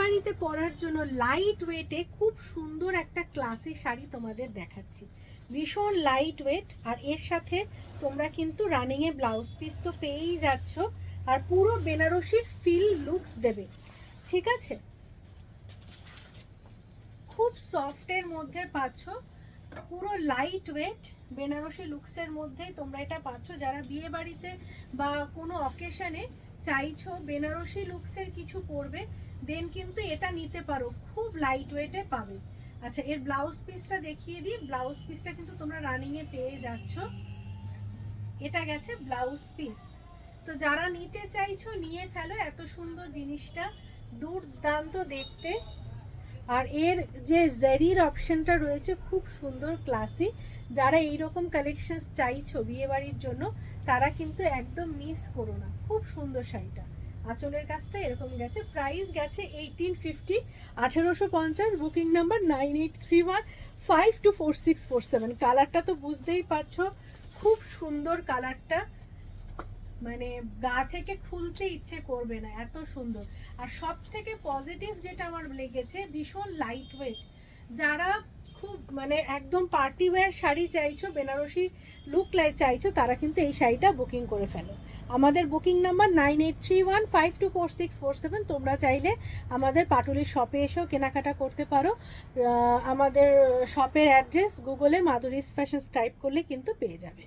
বাড়িতে পরার জন্য লাইট ওয়েটে খুব সুন্দর একটা ক্লাসি শাড়ি তোমাদের দেখাচ্ছি। ভীষণ লাইট ওয়েট, আর এর সাথে তোমরা কিন্তু রানিংয়ে ব্লাউজ পিস তো পেয়েই যাচ্ছ, আর পুরো বেনারসির ফিল লুকস দেবে। ঠিক আছে, খুব সফটের মধ্যে পাচ্ছ, পুরো লাইট ওয়েট বেনারসি লুকসের মধ্যেই তোমরা এটা পাচ্ছ। যারা বিয়ে বাড়িতে বা কোনো অকেশনে চাইছো বেনারসি লুকসের কিছু পরবে, দেন কিন্তু এটা নিতে পারো, খুব লাইট ওয়েটে পাবে। আচ্ছা, এর ব্লাউজ পিসটা দেখিয়ে দিই। ব্লাউজ পিসটা কিন্তু তোমরা রানিংয়ে পেয়ে যাচ্ছ, এটা গেছে ব্লাউজ পিস। তো যারা নিতে চাইছো নিয়ে ফেলো, এত সুন্দর জিনিসটা, দুর্দান্ত দেখতে। আর এর যে জারির অপশনটা রয়েছে খুব সুন্দর ক্লাসি। যারা এইরকম কালেকশনস চাইছো বিয়ে বাড়ির জন্য, তারা কিন্তু একদম মিস করো না। খুব সুন্দর শাড়িটা, আঁচলের কাজটা এরকম গেছে। প্রাইস গেছে 1850, 1850। Booking number 9831524647। কালারটা তো বুঝতেই পারছো, খুব সুন্দর কালারটা, মানে গা থেকে খুলতে ইচ্ছে করবে না, এত সুন্দর। আর সব থেকে পজিটিভ যেটা আমার লেগেছে, ভীষণ লাইট ওয়েট। যারা খুব মানে একদম পার্টি ওয়্যার শাড়ি চাইছো, বেনারসি লুক চাইছো, তারা কিন্তু এই শাড়িটা বুকিং করে ফেলো। আমাদের বুকিং নাম্বার 9831524647। তোমরা চাইলে আমাদের পাটুলির শপে এসেও কেনাকাটা করতে পারো। আমাদের শপের অ্যাড্রেস গুগলে মাধুরীস ফ্যাশনস টাইপ করলে কিন্তু পেয়ে যাবে।